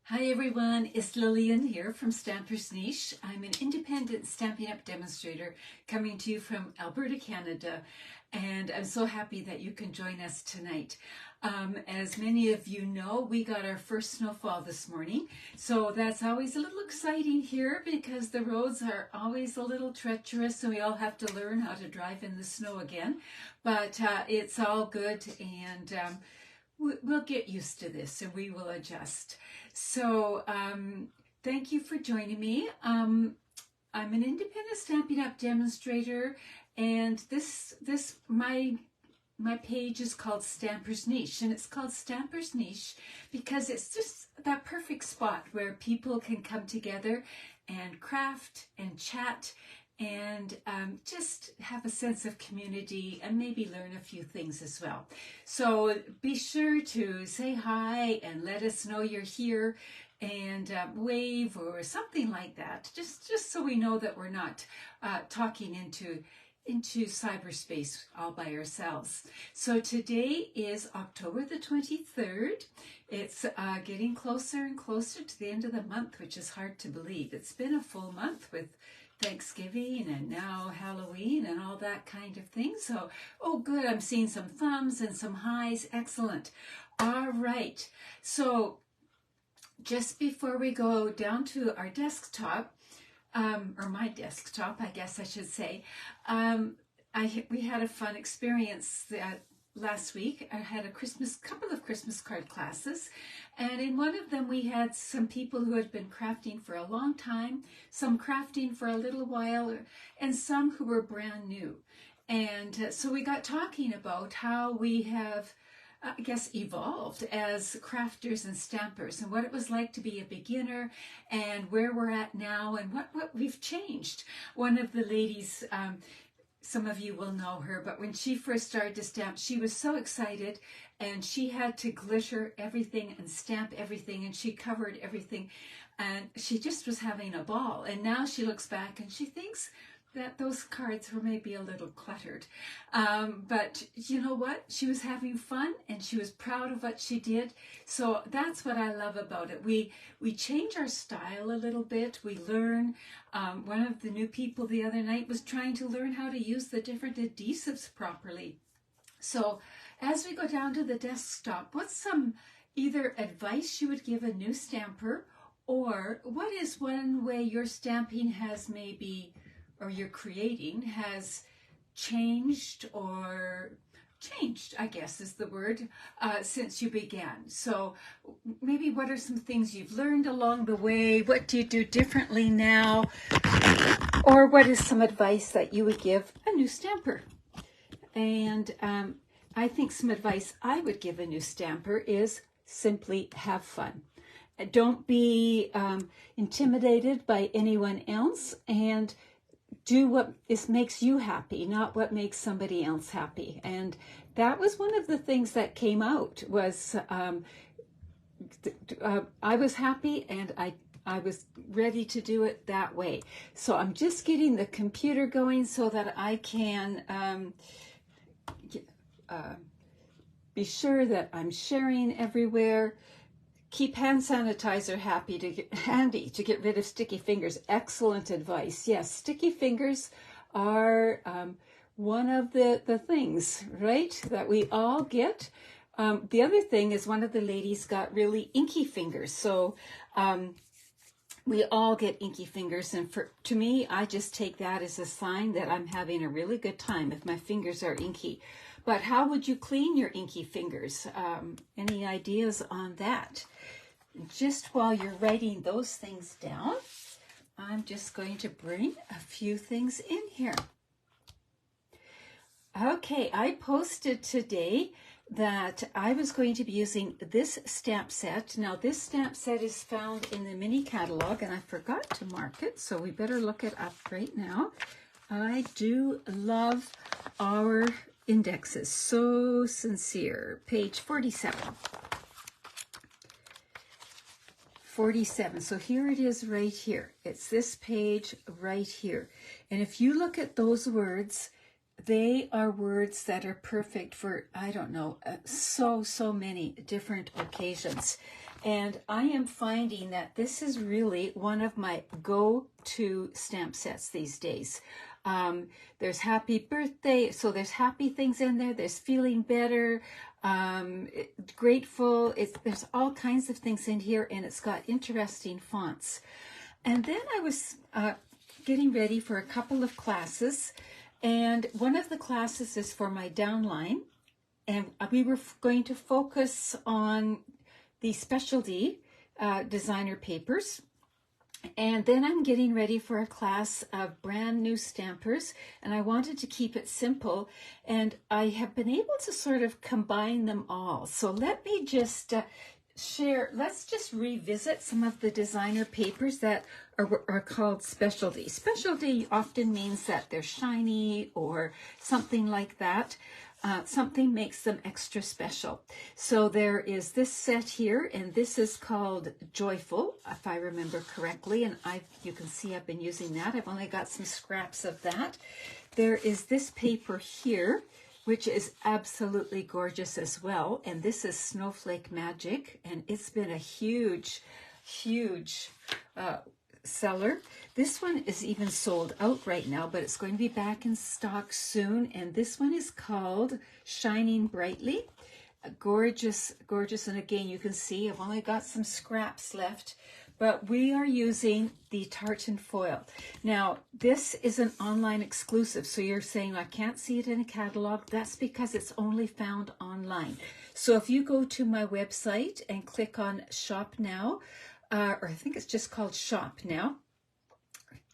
Hi everyone, it's Lillian here from Stampers Niche. I'm an independent Stampin' Up! Demonstrator coming to you from Alberta, Canada, and I'm so happy that you can join us tonight. As many of you know, we got our first snowfall this morning, so that's always a little exciting here because the roads are always a little treacherous and we all have to learn how to drive in the snow again, but it's all good and we'll get used to this and we will adjust. So thank you for joining me. I'm an independent Stampin' Up! Demonstrator, and my page is called Stampers Niche, and it's called Stampers Niche because it's just that perfect spot where people can come together and craft and chat and just have a sense of community and maybe learn a few things as well. So be sure to say hi and let us know you're here and wave or something like that, just so we know that we're not talking into cyberspace all by ourselves. So today is October the 23rd. It's getting closer and closer to the end of the month, which is hard to believe. It's been a full month with Thanksgiving and now Halloween and all that kind of thing. So, oh good, I'm seeing some thumbs and some highs. Excellent. All right. So just before we go down to our desktop, or my desktop, I guess I should say, we had a fun experience last week. I had a couple of Christmas card classes, and in one of them we had some people who had been crafting for a long time, some crafting for a little while, and some who were brand new. And so we got talking about how we have, I guess, evolved as crafters and stampers, and what it was like to be a beginner and where we're at now and what we've changed. One of the ladies, some of you will know her, but when she first started to stamp, she was so excited and she had to glitter everything and stamp everything, and she covered everything, and she just was having a ball. And now she looks back and she thinks that those cards were maybe a little cluttered. But you know what? She was having fun and she was proud of what she did. So that's what I love about it. We change our style a little bit. We learn. One of the new people the other night was trying to learn how to use the different adhesives properly. So as we go down to the desktop, what's some either advice you would give a new stamper, or what is one way your stamping has maybe, or your creating has changed, I guess is the word, since you began. So maybe what are some things you've learned along the way? What do you do differently now? Or what is some advice that you would give a new stamper? And I think some advice I would give a new stamper is simply have fun. Don't be intimidated by anyone else, and do what makes you happy, not what makes somebody else happy. And that was one of the things that came out was I was happy and I was ready to do it that way. So I'm just getting the computer going so that I can be sure that I'm sharing everywhere. Keep hand sanitizer handy to get rid of sticky fingers. Excellent advice. Yes, sticky fingers are one of the things, right, that we all get. The other thing is one of the ladies got really inky fingers. So we all get inky fingers, and to me, I just take that as a sign that I'm having a really good time if my fingers are inky. But how would you clean your inky fingers? Any ideas on that? Just while you're writing those things down, I'm just going to bring a few things in here. Okay, I posted today that I was going to be using this stamp set. Now, this stamp set is found in the mini catalog, and I forgot to mark it, so we better look it up right now. I do love our indexes. So sincere. Page 47. 47. So here it is right here. It's this page right here. And if you look at those words, they are words that are perfect for, I don't know, so many different occasions. And I am finding that this is really one of my go-to stamp sets these days. There's happy birthday, so there's happy things in there. There's feeling better, grateful. There's all kinds of things in here, and it's got interesting fonts. And then I was getting ready for a couple of classes, and one of the classes is for my downline, and we were going to focus on the specialty designer papers. And then I'm getting ready for a class of brand new stampers, and I wanted to keep it simple, and I have been able to sort of combine them all. So let me just let's just revisit some of the designer papers that are called specialty. Specialty often means that they're shiny or something like that. Something makes them extra special. So there is this set here, and this is called Joyful, if I remember correctly, and you can see I've been using that. I've only got some scraps of that. There is this paper here, which is absolutely gorgeous as well, and this is Snowflake Magic, and it's been a huge seller. This one is even sold out right now, but it's going to be back in stock soon. And this one is called Shining Brightly. Gorgeous, gorgeous. And again, you can see I've only got some scraps left, but we are using the tartan foil. Now, this is an online exclusive. So you're saying, I can't see it in a catalog. That's because it's only found online. So if you go to my website and click on Shop Now, or I think it's just called Shop Now,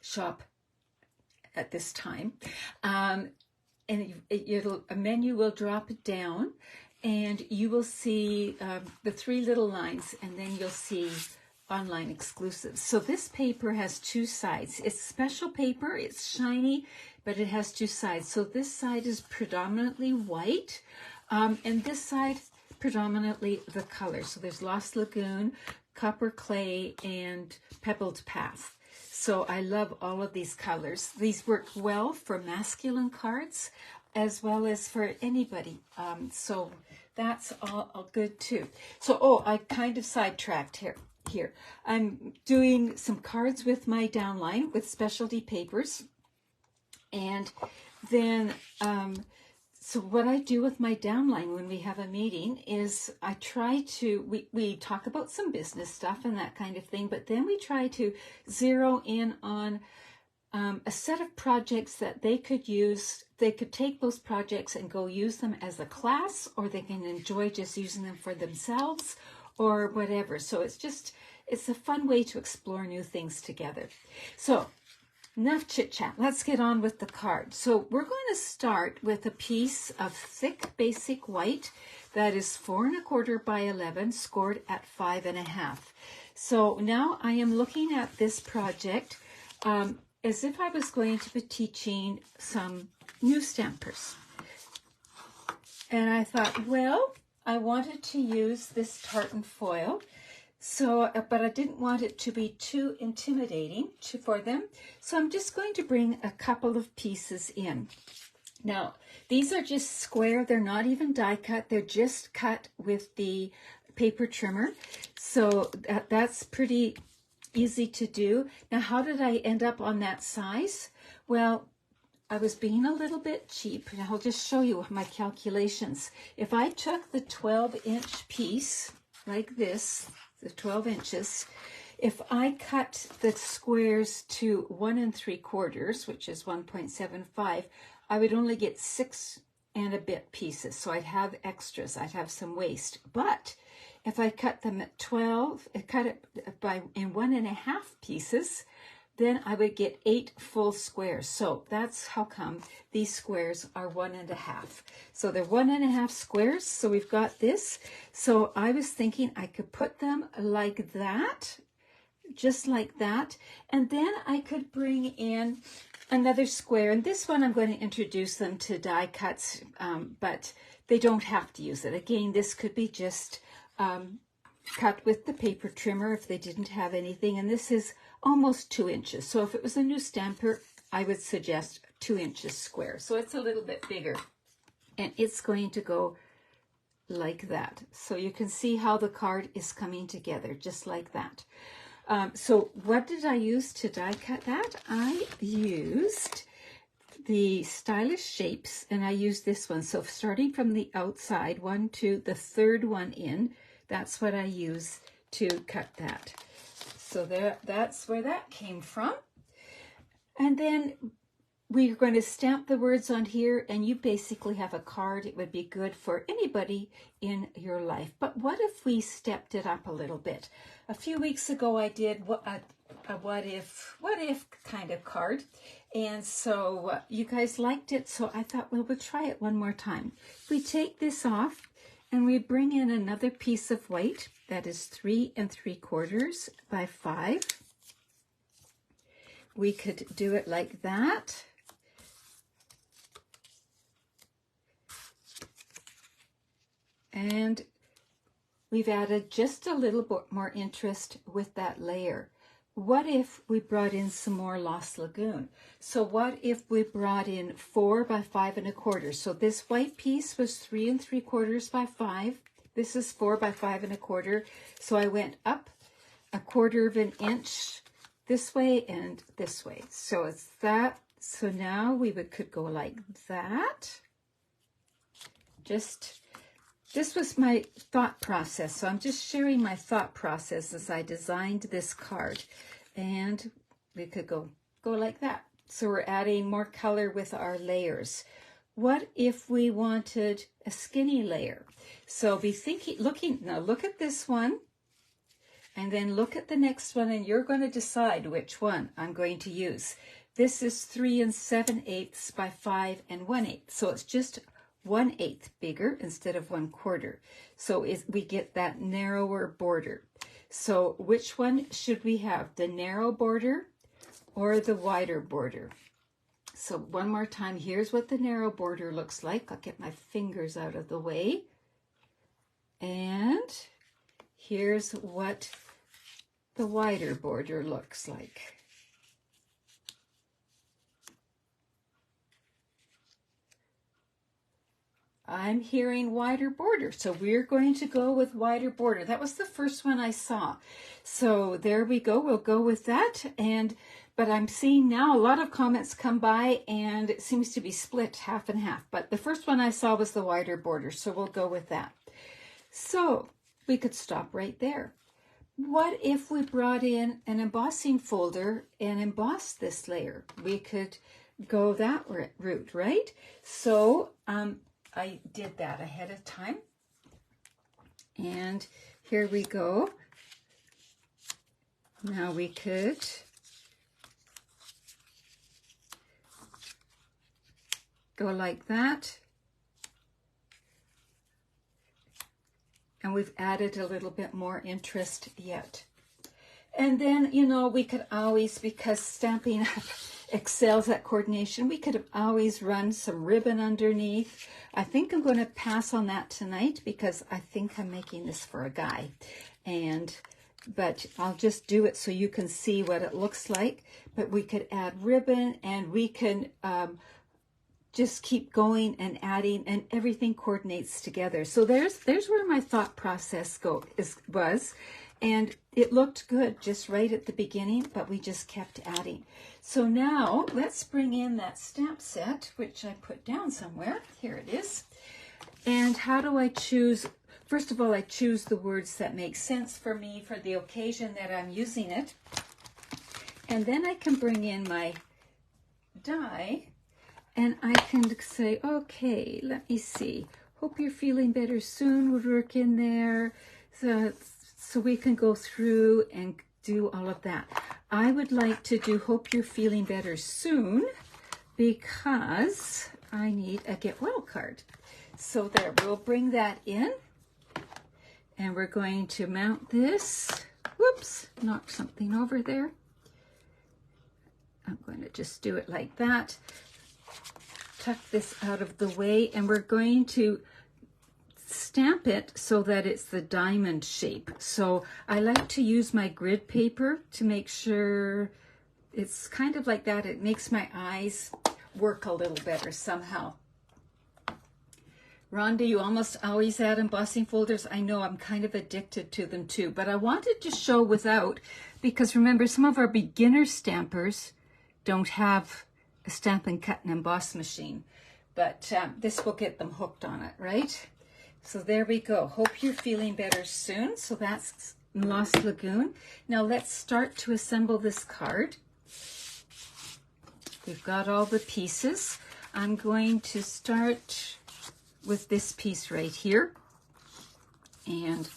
Shop at this time, and a menu will drop down, and you will see the three little lines, and then you'll see online exclusives. So this paper has two sides. It's special paper, it's shiny, but it has two sides. So this side is predominantly white, and this side predominantly the color. So there's Lost Lagoon, Copper Clay, and Pebbled Path. So I love all of these colors. These work well for masculine cards as well as for anybody. So that's all good too. So, I kind of sidetracked here. I'm doing some cards with my downline with specialty papers. And then so what I do with my downline when we have a meeting is I try to, we talk about some business stuff and that kind of thing, but then we try to zero in on a set of projects that they could use. They could take those projects and go use them as a class, or they can enjoy just using them for themselves or whatever. So it's a fun way to explore new things together. So enough chit chat. Let's get on with the card. So we're going to start with a piece of thick basic white that is 4 1/4 by 11, scored at 5 1/2. So now I am looking at this project as if I was going to be teaching some new stampers. And I thought, well, I wanted to use this tartan foil. So, but I didn't want it to be too intimidating for them. So I'm just going to bring a couple of pieces in. Now, these are just square. They're not even die cut. They're just cut with the paper trimmer. So that's pretty easy to do. Now, how did I end up on that size? Well, I was being a little bit cheap, and I'll just show you my calculations. If I took the 12-inch piece like this, the 12 inches, if I cut the squares to 1 3/4, which is 1.75, I would only get 6 and a bit pieces. So I'd have extras, I'd have some waste. But if I cut them at 12, cut it in 1 1/2 pieces, then I would get 8 full squares. So that's how come these squares are 1 1/2. So they're 1 1/2 squares. So we've got this. So I was thinking I could put them like that, just like that. And then I could bring in another square. And this one, I'm going to introduce them to die cuts, but they don't have to use it. Again, this could be just cut with the paper trimmer if they didn't have anything. And this is almost 2 inches. So if it was a new stamper, I would suggest 2 inches square. So it's a little bit bigger. And it's going to go like that. So you can see how the card is coming together, just like that. So what did I use to die cut that? I used the Stylish Shapes, and I used this one. So starting from the outside, 1, 2, the third one in, that's what I use to cut that. So that's where that came from. And then we're going to stamp the words on here, and you basically have a card. It would be good for anybody in your life. But what if we stepped it up a little bit? A few weeks ago, I did a what if kind of card. And so you guys liked it. So I thought, well, we'll try it one more time. We take this off and we bring in another piece of white that is 3 3/4 by 5. We could do it like that. And we've added just a little bit more interest with that layer. What if we brought in some more Lost Lagoon? So what if we brought in 4 by 5 1/4? So this white piece was 3 3/4 by 5. This is 4 by 5 1/4. So I went up 1/4 of an inch this way and this way. So it's that. So now we could go like that. This was my thought process. So I'm just sharing my thought process as I designed this card. And we could go like that. So we're adding more color with our layers. What if we wanted a skinny layer? So be thinking, now look at this one. And then look at the next one, and you're going to decide which one I'm going to use. This is 3 7/8 by 5 1/8. So it's just 1/8 bigger instead of 1/4. So we get that narrower border. So which one should we have? The narrow border or the wider border? So one more time, here's what the narrow border looks like. I'll get my fingers out of the way. And here's what the wider border looks like. I'm hearing wider border, so we're going to go with wider border. That was the first one I saw. So there we go. We'll go with that. But I'm seeing now a lot of comments come by, and it seems to be split half and half. But the first one I saw was the wider border, so we'll go with that. So we could stop right there. What if we brought in an embossing folder and embossed this layer? We could go that route, right? So I did that ahead of time. And here we go. Now we could go like that. And we've added a little bit more interest yet. And then, you know, we could always, because Stampin' Up! Excels at coordination, we could have always run some ribbon underneath. I think I'm going to pass on that tonight because I think I'm making this for a guy. But I'll just do it so you can see what it looks like. But we could add ribbon, and we can just keep going and adding, and everything coordinates together. So there's where my thought process was. And it looked good just right at the beginning, but we just kept adding. So now let's bring in that stamp set, which I put down somewhere. Here it is. And how do I choose? First of all, I choose the words that make sense for me for the occasion that I'm using it. And then I can bring in my die, and I can say, okay, let me see. Hope you're feeling better soon would work in there. So we can go through and do all of that. I would like to do hope you're feeling better soon because I need a get well card. So there, we'll bring that in, and we're going to mount this. Whoops, knocked something over there. I'm going to just do it like that. Tuck this out of the way, and we're going to stamp it so that it's the diamond shape. So I like to use my grid paper to make sure it's kind of like that. It makes my eyes work a little better somehow. Rhonda, you almost always add embossing folders. I know, I'm kind of addicted to them too, but I wanted to show without, because remember, some of our beginner stampers don't have a Stamp and Cut and Emboss machine, but this will get them hooked on it, right? So there we go. Hope you're feeling better soon. So that's Lost Lagoon. Now let's start to assemble this card. We've got all the pieces. I'm going to start with this piece right here. And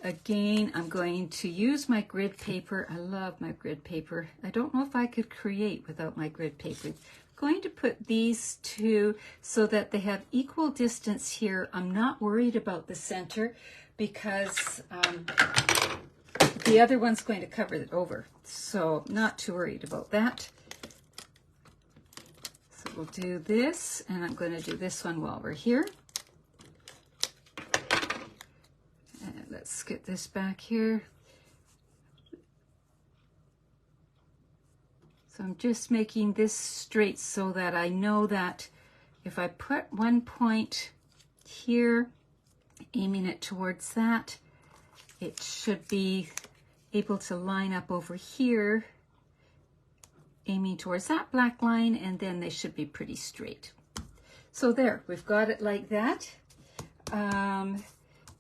again, I'm going to use my grid paper. I love my grid paper. I don't know if I could create without my grid paper. I'm going to put these two so that they have equal distance here. I'm not worried about the center because the other one's going to cover it over. So not too worried about that. So we'll do this, and I'm going to do this one while we're here. Let's get this back here. So I'm just making this straight so that I know that if I put one point here, aiming it towards that, it should be able to line up over here, aiming towards that black line, and then they should be pretty straight. So there, we've got it like that.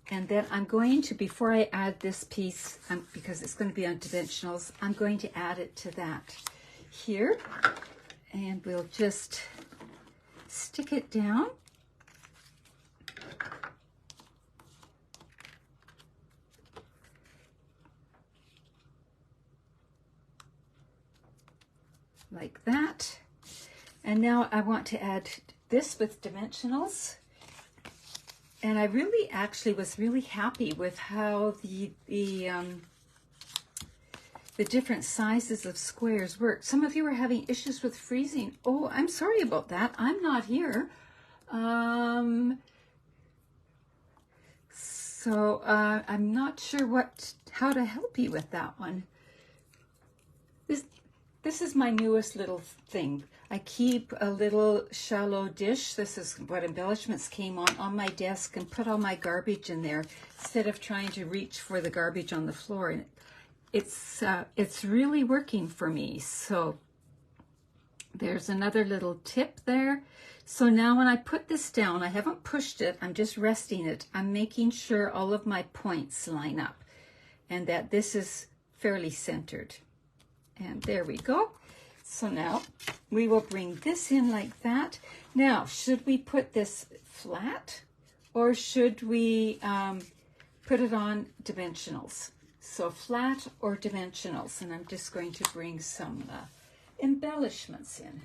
And then I'm going to, before I add this piece, because it's going to be on dimensionals, I'm going to add it to that here. And we'll just stick it down. Like that. And now I want to add this with dimensionals. And I really actually was really happy with how the different sizes of squares work. Some of you are having issues with freezing. Oh, I'm sorry about that. I'm not here. So I'm not sure how to help you with that one. This is my newest little thing. I keep a little shallow dish. This is what embellishments came on my desk, and put all my garbage in there instead of trying to reach for the garbage on the floor. And it's really working for me. So there's another little tip there. So now when I put this down, I haven't pushed it. I'm just resting it. I'm making sure all of my points line up and that this is fairly centered. And there we go. So now we will bring this in like that. Now, should we put this flat or should we put it on dimensionals? So flat or dimensionals. And I'm just going to bring some embellishments in.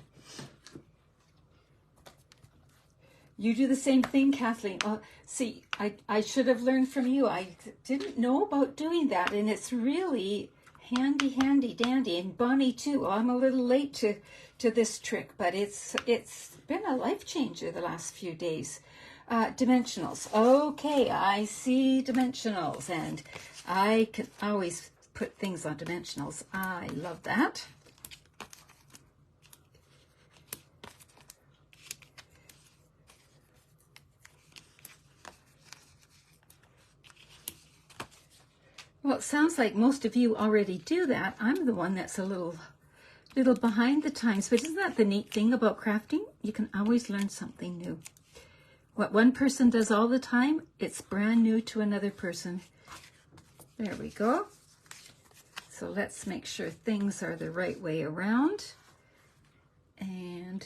You do the same thing, Kathleen. See, I should have learned from you. I didn't know about doing that, and it's really handy dandy. And Bonnie too. Well, I'm a little late to this trick, but it's been a life changer the last few days. Dimensionals. Okay, I see dimensionals, and I can always put things on dimensionals. I love that. Well, it sounds like most of you already do that. I'm the one that's a little behind the times, but isn't that the neat thing about crafting? You can always learn something new. What one person does all the time, it's brand new to another person. There we go. So let's make sure things are the right way around. And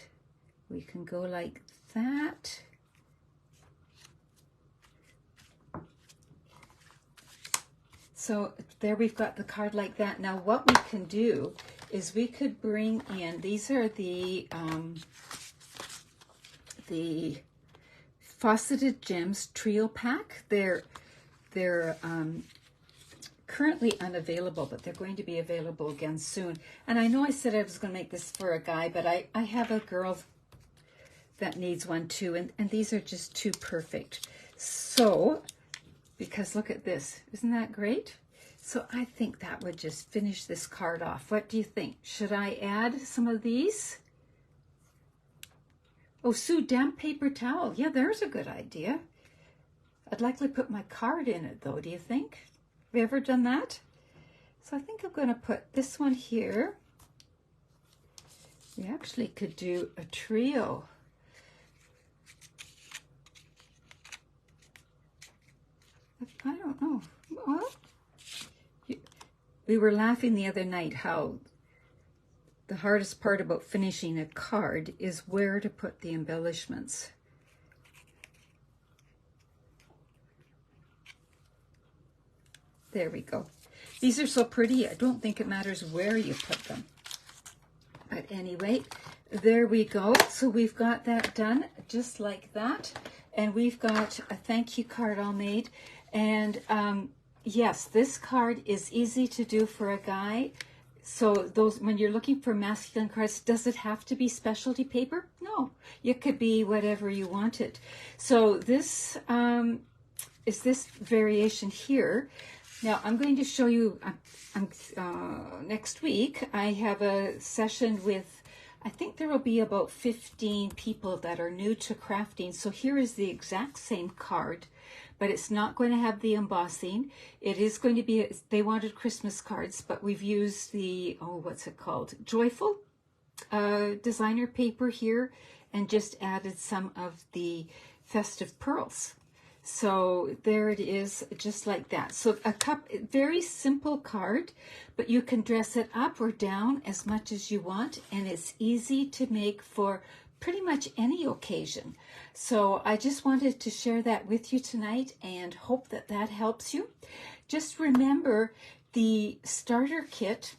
we can go like that. So there we've got the card like that. Now what we can do is we could bring in, these are the Faceted Gems Trio Pack. They're currently unavailable, but they're going to be available again soon. And I know I said I was going to make this for a guy, but I have a girl that needs one too, and these are just too perfect. So, because look at this, isn't that great? So I think that would just finish this card off. What do you think? Should I add some of these? Oh, Sue, damp paper towel. Yeah, there's a good idea. I'd likely put my card in it though, do you think? Have you ever done that? So I think I'm going to put this one here. We actually could do a trio. I don't know. Well, we were laughing the other night how the hardest part about finishing a card is where to put the embellishments. There we go. These are so pretty, I don't think it matters where you put them. But anyway, there we go. So we've got that done just like that. And we've got a thank you card all made. And yes, this card is easy to do for a guy. So those, when you're looking for masculine cards, does it have to be specialty paper? No, it could be whatever you want it. So this is this variation here. Now I'm going to show you, next week, I have a session with, I think there will be about 15 people that are new to crafting. So here is the exact same card, but it's not going to have the embossing. It is going to be, they wanted Christmas cards, but we've used the, oh, what's it called? Joyful designer paper here, and just added some of the festive pearls. So there it is, just like that. So a very simple card, but you can dress it up or down as much as you want, and it's easy to make for pretty much any occasion. So I just wanted to share that with you tonight and hope that that helps you. Just remember the starter kit.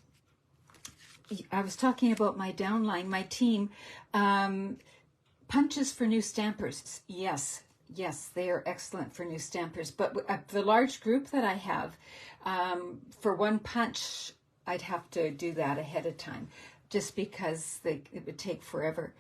I was talking about my downline, my team, punches for new stampers. Yes, they are excellent for new stampers. But the large group that I have, for one punch, I'd have to do that ahead of time, just because it would take forever.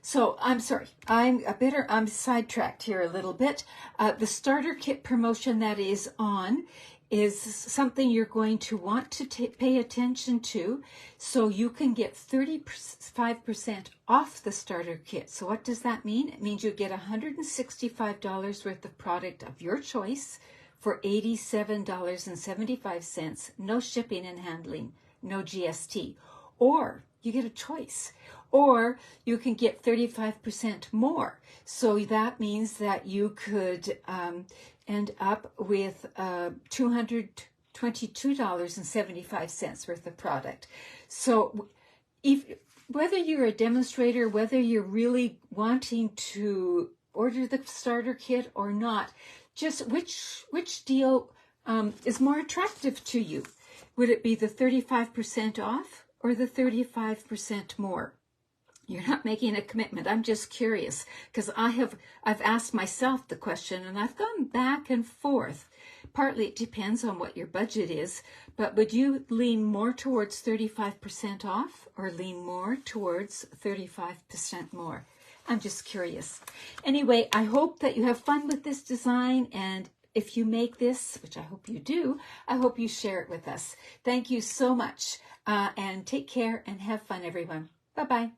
So I'm sorry, I'm sidetracked here a little bit. The starter kit promotion that is on is something you're going to want to pay attention to, so you can get 35% off the starter kit. So what does that mean? It means you get $165 worth of product of your choice for $87.75, no shipping and handling, no GST. Or you get a choice, or you can get 35% more. So that means that you could end up with $222.75 worth of product. So whether you're a demonstrator, whether you're really wanting to order the starter kit or not, just which deal is more attractive to you? Would it be the 35% off or the 35% more? You're not making a commitment. I'm just curious, because I've asked myself the question, and I've gone back and forth. Partly it depends on what your budget is, but would you lean more towards 35% off or lean more towards 35% more? I'm just curious. Anyway, I hope that you have fun with this design, and if you make this, which I hope you do, I hope you share it with us. Thank you so much, and take care and have fun, everyone. Bye-bye.